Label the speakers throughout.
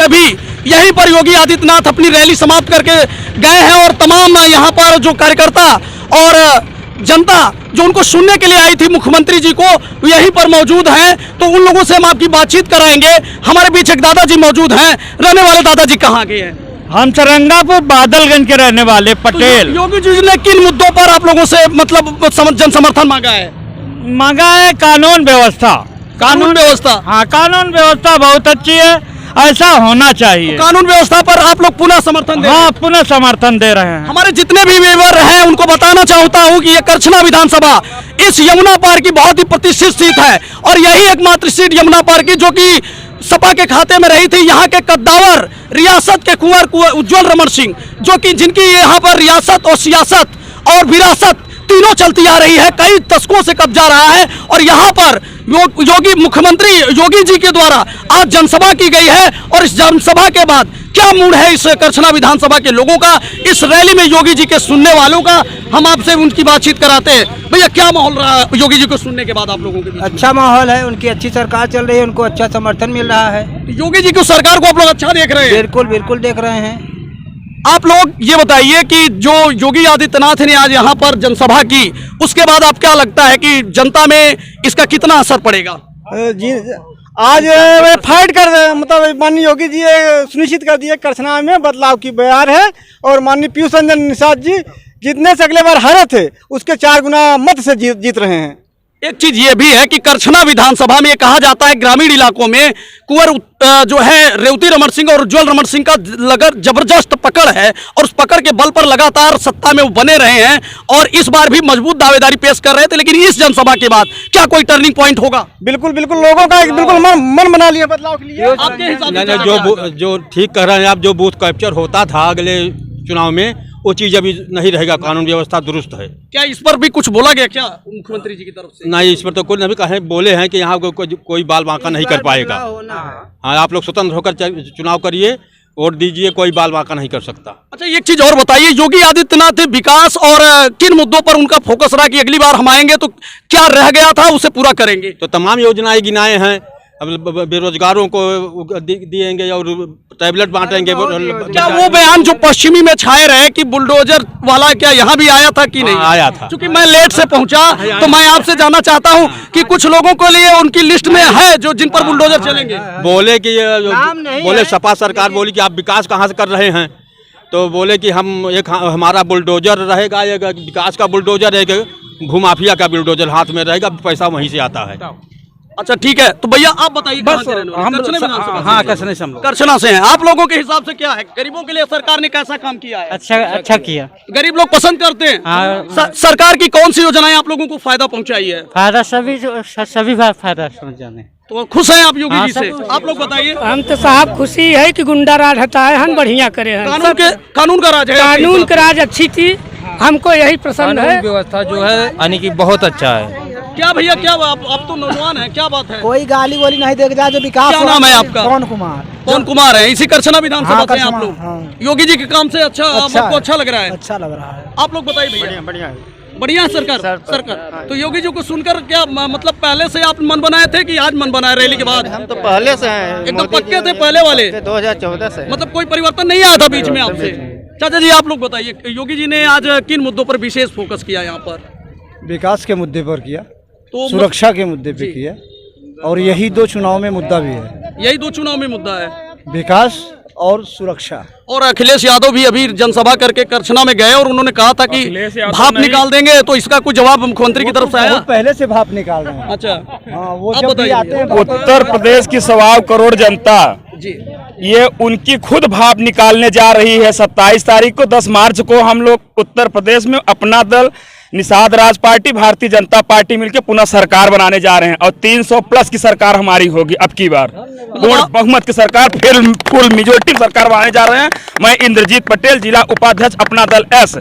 Speaker 1: से भी यहीं पर योगी आदित्यनाथ अपनी रैली समाप्त करके गए हैं और तमाम यहाँ पर जो कार्यकर्ता और जनता जो उनको सुनने के लिए आई थी मुख्यमंत्री जी को यहीं पर मौजूद हैं। तो उन लोगों से हम आपकी बातचीत कराएंगे। हमारे बीच एक दादाजी मौजूद हैं। रहने वाले दादाजी कहाँ के हैं?
Speaker 2: हम सरंगापुर बादलगंज के रहने वाले पटेल।
Speaker 1: तो योगी जी ने किन मुद्दों पर आप लोगों से मतलब जन समर्थन मांगा है?
Speaker 2: मांगा है कानून व्यवस्था।
Speaker 1: कानून व्यवस्था,
Speaker 2: हाँ, कानून व्यवस्था बहुत अच्छी है, ऐसा होना चाहिए।
Speaker 1: तो कानून व्यवस्था पर आप लोग पुनः समर्थन दे?
Speaker 2: हाँ, पुनः समर्थन दे रहे हैं।
Speaker 1: हमारे जितने भी व्यूअर हैं उनको बताना चाहता हूं कि ये करछना विधानसभा इस यमुना पार की बहुत ही प्रतिष्ठित सीट है और यही एकमात्र सीट यमुना पार की जो कि सपा के खाते में रही थी। यहाँ के कद्दावर रियासत के कुंवर उज्जवल रमन सिंह जो कि जिनकी यहाँ पर रियासत और सियासत और विरासत तीनों चलती आ रही है, कई दशकों से कब्जा रहा है और यहाँ पर योगी मुख्यमंत्री योगी जी के द्वारा आज जनसभा की गई है। और इस जनसभा के बाद क्या मूड है इस करछना विधानसभा के लोगों का, इस रैली में योगी जी के सुनने वालों का, हम आपसे उनकी बातचीत कराते हैं। भैया क्या माहौल रहा है योगी जी को सुनने के बाद आप लोगों के बीच?
Speaker 3: अच्छा माहौल है, उनकी अच्छी सरकार चल रही है, उनको अच्छा समर्थन मिल रहा है।
Speaker 1: योगी जी की सरकार को आप लोग अच्छा देख रहे हैं?
Speaker 3: बिल्कुल बिल्कुल देख रहे हैं।
Speaker 1: आप लोग ये बताइए कि जो योगी आदित्यनाथ ने आज यहाँ पर जनसभा की उसके बाद आप क्या लगता है कि जनता में इसका कितना असर पड़ेगा?
Speaker 3: जी आज फाइट कर मतलब माननीय योगी जी सुनिश्चित कर दिए करछना में बदलाव की बयार है और माननीय पीयूष रंजन निषाद जी जितने से अगले बार हारे थे उसके 4 गुना मत से जीत रहे हैं।
Speaker 1: एक चीज ये भी है कि करछना विधानसभा में ये कहा जाता है ग्रामीण इलाकों में कुंवर जो है रेवती रमन सिंह और उज्जवल रमन सिंह का लगभग जबरदस्त पकड़ है और उस पकड़ के बल पर लगातार सत्ता में वो बने रहे हैं और इस बार भी मजबूत दावेदारी पेश कर रहे थे। लेकिन इस जनसभा के बाद क्या कोई टर्निंग पॉइंट होगा?
Speaker 3: बिल्कुल बिल्कुल लोगों का बिल्कुल मन बना लिया बदलाव के लिए।
Speaker 1: आपके हिसाब से
Speaker 4: जो ठीक कह रहे हैं आप, जो बूथ कैप्चर होता था अगले चुनाव में वो चीज अभी नहीं रहेगा, कानून व्यवस्था दुरुस्त है।
Speaker 1: क्या इस पर भी कुछ बोला गया क्या मुख्यमंत्री जी की तरफ से?
Speaker 4: नहीं, इस पर तो कोई नहीं कहे, बोले हैं कि यहाँ कोई बाल बांका नहीं कर पाएगा। हाँ, आप लोग स्वतंत्र होकर चुनाव करिए, वोट दीजिए, कोई बाल बांका नहीं कर सकता।
Speaker 1: अच्छा, एक चीज और बताइए, योगी आदित्यनाथ विकास और किन मुद्दों पर उनका फोकस रहा कि अगली बार हम आएंगे तो क्या रह गया था उसे पूरा करेंगे?
Speaker 4: तो तमाम योजनाएं गिनाए हैं, अब बेरोजगारों को दिएंगे और टैबलेट बांटेंगे।
Speaker 1: क्या वो बयान जो पश्चिमी में छाए रहे कि बुलडोजर वाला क्या यहाँ भी आया था कि नहीं?
Speaker 4: आया था।
Speaker 1: क्योंकि मैं लेट से पहुंचा तो मैं आपसे जानना चाहता हूँ कि कुछ लोगों के लिए उनकी लिस्ट में है जो जिन पर बुलडोजर चलेंगे।
Speaker 4: बोले कि बोले सपा सरकार बोली कि आप विकास कहाँ से कर रहे हैं, तो बोले कि हम एक हमारा बुलडोजर रहेगा, एक विकास का बुलडोजर, एक भूमाफिया का बुलडोजर हाथ में रहेगा, पैसा वहीं से आता है।
Speaker 1: अच्छा ठीक है, तो भैया आप बताइए
Speaker 2: हम
Speaker 1: करछना से हैं आप, लोगों के हिसाब से क्या है गरीबों के लिए सरकार ने कैसा काम किया है?
Speaker 2: अच्छा किया,
Speaker 1: गरीब लोग पसंद करते हैं। सरकार की कौन सी योजनाएं आप लोगों को फायदा पहुंचाई है?
Speaker 2: फायदा सभी फायदा समझाने।
Speaker 1: तो खुश हैं आप योगी जी से? आप लोग बताइए।
Speaker 5: हम तो साहब खुशी है कि गुंडा राज हटाए हम बढ़िया करे हैं।
Speaker 1: कानून का राज है,
Speaker 5: कानून का राज अच्छी थी, हमको यही पसंद है।
Speaker 6: व्यवस्था जो है यानी कि बहुत अच्छा है।
Speaker 1: क्या भैया क्या आप तो नौजवान हैं, क्या बात है?
Speaker 3: कोई गाली वाली नहीं देख जाए जो विकास।
Speaker 1: क्या नाम है आपका? पवन कुमार है, इसी करछना विधानसभा से आप लोग। योगी जी के काम से आपको अच्छा लग रहा है?
Speaker 3: अच्छा लग रहा है।
Speaker 1: आप लोग बताइए भैया। बढ़िया है सरकार। तो योगी जी को सुनकर क्या मतलब पहले से आप मन बनाए थे कि आज मन बनाए रैली के बाद?
Speaker 3: हम तो पहले से हैं,
Speaker 1: एकदम पक्के थे पहले वाले
Speaker 3: 2014 से।
Speaker 1: मतलब कोई परिवर्तन नहीं आया था बीच में आपसे? चाचा जी आप लोग बताइए, योगी जी ने आज किन मुद्दों पर विशेष फोकस किया यहाँ पर?
Speaker 7: विकास के मुद्दे पर किया,
Speaker 1: तो
Speaker 7: सुरक्षा के मुद्दे पे किया, और यही 2 चुनाव में मुद्दा भी है।
Speaker 1: यही 2 चुनाव में मुद्दा है,
Speaker 7: विकास और सुरक्षा।
Speaker 1: और अखिलेश यादव भी अभी जनसभा करके करछना में गए और उन्होंने कहा था कि भाप निकाल देंगे, तो इसका कोई जवाब मुख्यमंत्री की तरफ से आया?
Speaker 7: पहले से भाप निकाल रहे हैं।
Speaker 1: अच्छा
Speaker 7: हाँ, वो जब भी आते हैं।
Speaker 2: उत्तर प्रदेश की 1.25 करोड़ जनता
Speaker 1: जी,
Speaker 2: ये उनकी खुद भाप निकालने जा रही है। 27 तारीख को 10 मार्च को हम लोग उत्तर प्रदेश में अपना दल निषाद राज पार्टी भारतीय जनता पार्टी मिलकर पुनः सरकार बनाने जा रहे हैं और 300 प्लस की सरकार हमारी होगी अब की बार, पूर्ण बहुमत की सरकार, फिर फुल मेजोरिटी सरकार बनाने जा रहे हैं। मैं इंद्रजीत पटेल, जिला उपाध्यक्ष अपना दल एस,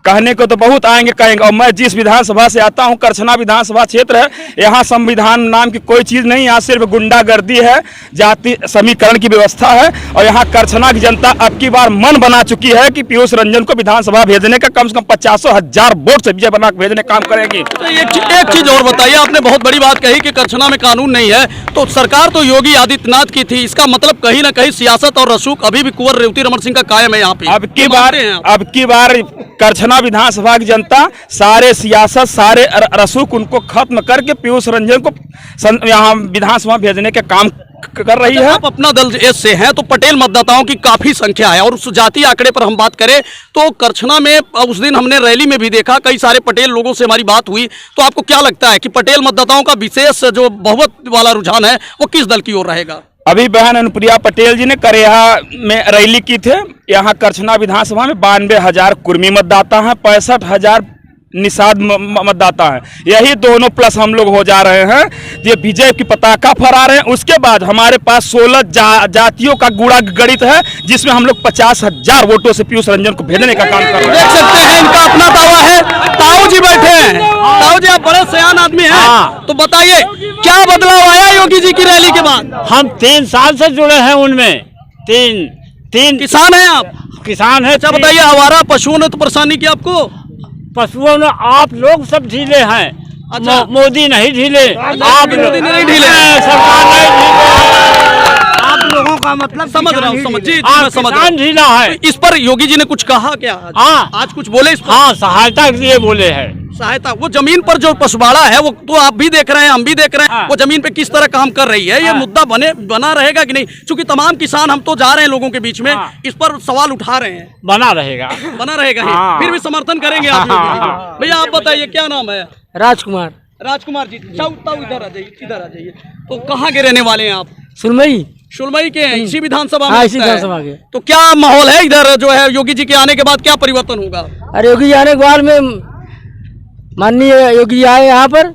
Speaker 2: कहने को तो बहुत आएंगे कहेंगे। और मैं जिस विधानसभा से आता हूं, करछना विधानसभा क्षेत्र है, यहाँ संविधान नाम की कोई चीज़ नहीं, यहाँ सिर्फ गुंडागर्दी है, जाति समीकरण की व्यवस्था है। और यहाँ करछना की जनता अब की बार मन बना चुकी है कि पीयूष रंजन को विधानसभा भेजने का कम से कम 50,000 वोट से विजय बना भेजने का काम करेगी।
Speaker 1: तो एक चीज और बताइए, आपने बहुत बड़ी बात कही कि करछना में कानून नहीं है, तो सरकार तो योगी आदित्यनाथ की थी, इसका मतलब कहीं ना कहीं सियासत और रसूख अभी भी कुंवर रेवती रमन सिंह का कायम है यहाँ पे।
Speaker 2: अब की बार करछना विधानसभा की जनता सारे सियासत, सारे रसूख उनको खत्म करके पीयूष रंजन को यहाँ विधानसभा भेजने के काम कर रही है।
Speaker 1: आप अपना दल एस से हैं, तो पटेल मतदाताओं की काफी संख्या है, और उस जातीय आंकड़े पर हम बात करें तो करछना में उस दिन हमने रैली में भी देखा, कई सारे पटेल लोगों से हमारी बात हुई। तो आपको क्या लगता है कि पटेल मतदाताओं का विशेष जो बहुमत वाला रुझान है वो किस दल की ओर रहेगा?
Speaker 2: अभी बहन अनुप्रिया पटेल जी ने करेहा में रैली की थे। यहाँ करछना विधानसभा में 92,000 कुर्मी मतदाता हैं, 65,000 निषाद मतदाता हैं। यही दोनों प्लस हम लोग हो जा रहे हैं, ये विजय की पताका फहरा रहे हैं। उसके बाद हमारे पास 16 जातियों का गुड़ा गणित है, जिसमें हम लोग 50,000 वोटों से पीयूष रंजन को भेजने का काम कर रहे हैं।
Speaker 1: देख सकते हैं इनका अपना दावा है। ताऊ जी बैठे हैं। ताऊ जी, आप बड़े सयान आदमी हैं, तो बताइए क्या बदलाव आया योगी जी की रैली के बाद?
Speaker 8: हम 3 साल से जुड़े हैं उनमें। तीन
Speaker 1: किसान हैं आप?
Speaker 8: किसान है।
Speaker 1: अच्छा बताइए, आवारा पशुओं ने तो परेशानी की आपको?
Speaker 8: पशुओं में आप लोग सब ढीले हैं।
Speaker 1: अच्छा।
Speaker 8: मोदी नहीं ढीले, आप
Speaker 1: मोदी नहीं ढीले,
Speaker 8: सरकार नहीं ढीले। आप लोगों का मतलब
Speaker 1: समझ रहा हूँ, समझ
Speaker 8: किसान ढीला है।
Speaker 1: इस पर योगी जी ने कुछ कहा क्या?
Speaker 8: हाँ,
Speaker 1: आज कुछ बोले इस पर?
Speaker 8: हाँ, सहायता के लिए बोले हैं।
Speaker 1: सहायता, वो जमीन पर जो पशुवाड़ा है वो तो आप भी देख रहे हैं, हम भी देख रहे हैं।
Speaker 8: हाँ।
Speaker 1: वो जमीन पे किस तरह काम कर रही है, ये मुद्दा बना रहेगा कि नहीं? क्योंकि तमाम किसान, हम तो जा रहे हैं लोगों के बीच में,
Speaker 8: हाँ।
Speaker 1: इस पर सवाल उठा रहे हैं।
Speaker 8: बना रहेगा
Speaker 1: ही।
Speaker 8: हाँ।
Speaker 1: फिर भी समर्थन करेंगे आप योगी जी को। भैया आप बताइए क्या नाम है?
Speaker 5: राजकुमार
Speaker 1: राजकुमार जी, इधर आ जाइए, इधर आ जाइए। तो कहाँ के रहने वाले हैं आप?
Speaker 5: सुनमई।
Speaker 1: शुलमई के हैं, इसी विधानसभा में?
Speaker 5: हाँ, इसी
Speaker 1: लगता है।
Speaker 5: विधानसभा के।
Speaker 1: तो क्या माहौल है इधर जो है योगी जी के आने के बाद, क्या परिवर्तन होगा?
Speaker 5: अरे योगी आने के बाद में माननीय योगी आए यहाँ पर,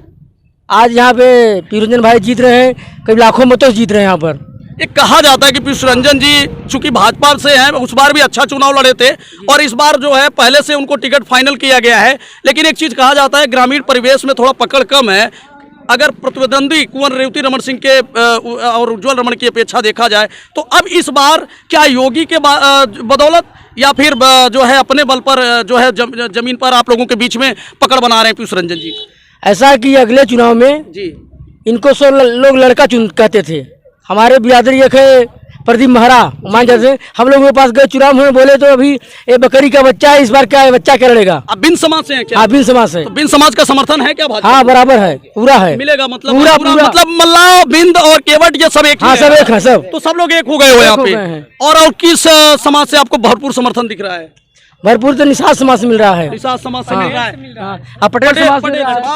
Speaker 5: आज यहाँ पे पीयूष रंजन भाई जीत रहे हैं, कई लाखों मतों से जीत रहे हैं यहाँ पर।
Speaker 1: एक कहा जाता है कि पीयूष रंजन जी चूंकि भाजपा से हैं, उस बार भी अच्छा चुनाव लड़े थे, और इस बार जो है पहले से उनको टिकट फाइनल किया गया है। लेकिन एक चीज कहा जाता है, ग्रामीण परिवेश में थोड़ा पकड़ कम है। अगर प्रतिद्वंदी कुंवर रेवती रमन सिंह के और उज्जवल रमन की अपेक्षा देखा जाए, तो अब इस बार क्या योगी के बदौलत या फिर जो है अपने बल पर जो है जमीन पर आप लोगों के बीच में पकड़ बना रहे हैं पीयूष रंजन जी?
Speaker 5: ऐसा कि अगले चुनाव में
Speaker 1: जी
Speaker 5: इनको सब लोग लड़का चुन कहते थे। हमारे बिरादरी एक है प्रदीप महरा, मान जैसे हम लोगों के पास गए चुनाव में, बोले तो अभी ये बकरी का बच्चा है, इस बार क्या है, बच्चा क्या लड़ेगा?
Speaker 1: अब बिन समाज से हैं क्या?
Speaker 5: हाँ, बिन समाज से।
Speaker 1: तो बिन समाज का समर्थन है क्या भाजपा?
Speaker 5: हाँ, बराबर है, पूरा है,
Speaker 1: मिलेगा मतलब
Speaker 5: पूरा
Speaker 1: मतलब मल्लाह, बिंद और केवट ये सब एक ही
Speaker 5: हाँ, सब एक है सब।
Speaker 1: तो सब लोग एक हो गए हो यहाँ
Speaker 5: हो
Speaker 1: पे।
Speaker 5: गए हैं।
Speaker 1: और किस समाज से आपको भरपूर समर्थन दिख रहा है?
Speaker 5: भरपूर तो निषाद समाज से मिल रहा है।
Speaker 1: निषाद समाज से मिल रहा है।
Speaker 5: पटेल समाज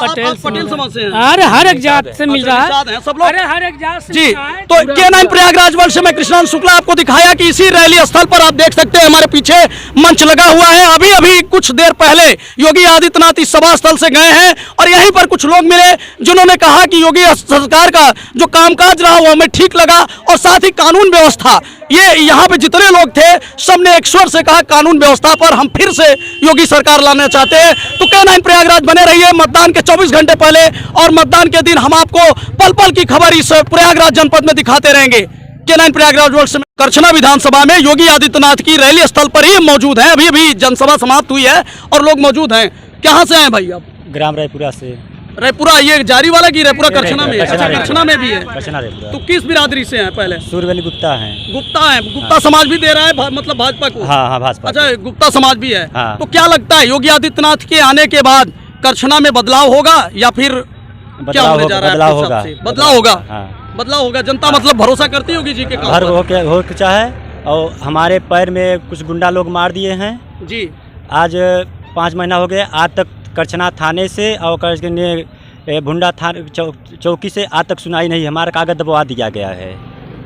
Speaker 5: से
Speaker 1: पटेल समाज से हैं।
Speaker 5: अरे हर एक जात से मिल रहा
Speaker 1: निषाद हैं सब लोग।
Speaker 5: अरे हर एक जात से
Speaker 1: जी, तो K9 प्रयागराज वर्ष से मैं कृष्णांत शुक्ला आपको दिखाया कि इसी रैली स्थल पर आप देख सकते हैं हमारे पीछे मंच लगा हुआ है। अभी अभी कुछ देर पहले योगी आदित्यनाथ इस सभा स्थल से गए हैं, और यहीं पर कुछ लोग मिले जिन्होंने कहा कि योगी सरकार का जो कामकाज रहा वो हमें ठीक लगा, और साथ ही कानून व्यवस्था, ये यहाँ पे जितने लोग थे सबने एक स्वर से कहा कानून व्यवस्था पर हम फिर से योगी सरकार लाना चाहते हैं। तो K9 प्रयागराज बने रहिए मतदान के 24 घंटे पहले, और मतदान के दिन हम आपको पल पल की खबर इस प्रयागराज जनपद में दिखाते रहेंगे। K9 प्रयागराज वर्ष में करछना विधानसभा में योगी आदित्यनाथ की रैली स्थल पर ही मौजूद है। अभी अभी जनसभा समाप्त हुई है और लोग मौजूद हैं। कहाँ से आए भाई आप?
Speaker 8: ग्राम रायपुरा से।
Speaker 1: रायपुरा, ये जारी वाला की रायपुरा करछना में? अच्छा, करछना में भी है।
Speaker 8: करछना रायपुरा।
Speaker 1: तो किस बिरादरी से हैं पहले?
Speaker 8: सूर्यवली गुप्ता हैं।
Speaker 1: गुप्ता है, गुप्ता समाज भी दे रहा है मतलब भाजपा को?
Speaker 8: हाँ, भाजपा।
Speaker 1: अच्छा, गुप्ता समाज भी है।
Speaker 8: हाँ।
Speaker 1: तो क्या लगता है योगी आदित्यनाथ के आने के बाद करछना में बदलाव होगा या फिर क्या होने जा रहा है?
Speaker 8: बदलाव होगा।
Speaker 1: बदलाव होगा।
Speaker 8: हाँ।
Speaker 1: बदलाव होगा। जनता मतलब भरोसा करती होगी जी के काम पर?
Speaker 8: हो के चाहे, और हमारे पैर में कुछ गुंडा लोग मार दिए हैं
Speaker 1: जी।
Speaker 8: आज 5 महीना हो गए, आज तक करछना थाने से और भुंडा चौकी से आज तक सुनाई नहीं, हमारा कागज दबवा दिया गया है।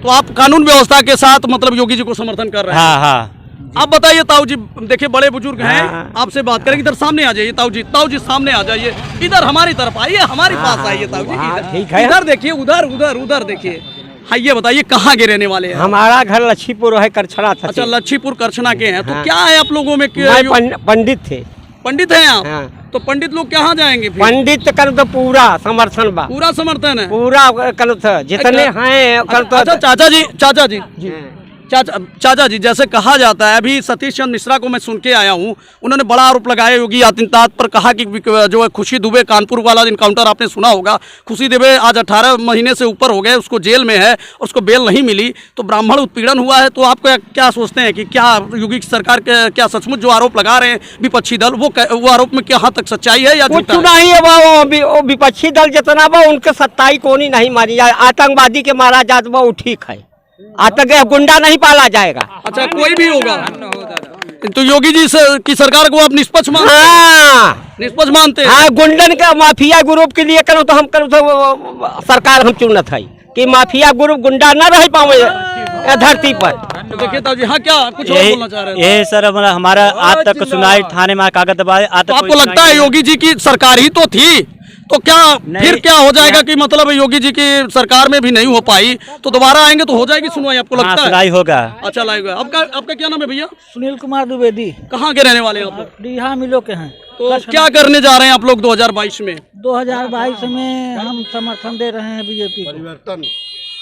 Speaker 1: तो आप कानून व्यवस्था के साथ मतलब योगी जी को समर्थन कर रहे हैं?
Speaker 8: हाँ, हाँ।
Speaker 1: आप बताइए ताऊ जी, देखिए बड़े बुजुर्ग हैं, आपसे बात करेंगे। इधर सामने आ जाइए ताऊ जी सामने आ जाइए, इधर हमारी तरफ आइए, हमारे पास आइए ताऊ जी। इधर देखिए, उधर देखिए। हाँ, ये बताइए कहाँ के रहने वाले हैं?
Speaker 9: हमारा घर लक्ष्मीपुर है, करछना था।
Speaker 1: अच्छा, लक्ष्मीपुर करछना के हैं। तो क्या है आप लोगों में
Speaker 9: पंडित थे।
Speaker 1: पंडित हैं आप?
Speaker 9: हाँ।
Speaker 1: तो पंडित लोग कहाँ जाएंगे फिर?
Speaker 9: पंडित कर तो पूरा समर्थन बा,
Speaker 1: पूरा समर्थन है।
Speaker 9: पूरा कर तो जितने हैं कर तो।
Speaker 1: अच्छा चाचा जी चाचा जी, जैसे कहा जाता है, अभी सतीश चंद्र मिश्रा को मैं सुन के आया हूँ, उन्होंने बड़ा आरोप लगाया योगी आदित्यनाथ पर, कहा कि जो है खुशी दुबे, कानपुर वाला इनकाउंटर आपने सुना होगा, खुशी दुबे आज 18 महीने से ऊपर हो गए, उसको जेल में है, उसको बेल नहीं मिली, तो ब्राह्मण उत्पीड़न हुआ है। तो आप क्या सोचते हैं कि क्या योगी सरकार के क्या सचमुच जो आरोप लगा रहे हैं विपक्षी दल, वो आरोप में क्या हद तक सच्चाई है या
Speaker 9: कुछ नहीं है? वो विपक्षी दल जितना बा उनके सत्ताई कोनी नहीं मानी जाए, आतंकवादी के मारा जात बा वो ठीक है, आतंक गुंडा नहीं पाला जाएगा।
Speaker 1: अच्छा, कोई भी होगा तो योगी जी की सरकार को आप निष्पक्ष मानते हैं?
Speaker 9: हाँ,
Speaker 1: निष्पक्ष मानते हैं।
Speaker 9: हाँ, गुंडन का माफिया ग्रुप के लिए करो तो हम करो तो सरकार हम चुनत है कि माफिया ग्रुप गुंडा न रह पावे धरती पर।
Speaker 1: तो देखिए ताऊ जी, हाँ क्या कुछ और बोलना चाह रहे हैं?
Speaker 8: यही सर हमारा आज तक सुनाई थाने में कागज दबाए, आज तक
Speaker 1: आपको लगता है योगी जी की सरकार ही तो थी, तो क्या फिर क्या हो जाएगा कि मतलब योगी जी की सरकार में भी नहीं हो पाई तो दोबारा आएंगे तो हो जाएगी सुनवाई, आपको लगता है?
Speaker 8: सुनाई होगा।
Speaker 1: अच्छा लाएगा। आपका क्या नाम है भैया?
Speaker 5: सुनील कुमार द्विवेदी।
Speaker 1: कहाँ के रहने वाले हैं आप लोग?
Speaker 5: यहाँ मिलो के हैं।
Speaker 1: तो क्या करने जा रहे हैं आप लोग 2022 में?
Speaker 5: 2022 में हम समर्थन दे रहे हैं बीजेपी परिवर्तन।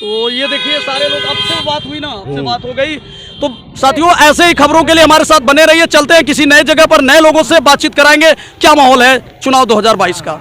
Speaker 1: तो ये देखिए सारे लोग, आपसे बात हुई ना, आपसे बात हो गई। तो साथियों, ऐसे ही खबरों के लिए हमारे साथ बने रहिए। चलते हैं किसी नए जगह पर, नए लोगों से बातचीत कराएंगे क्या माहौल है चुनाव 2022 का।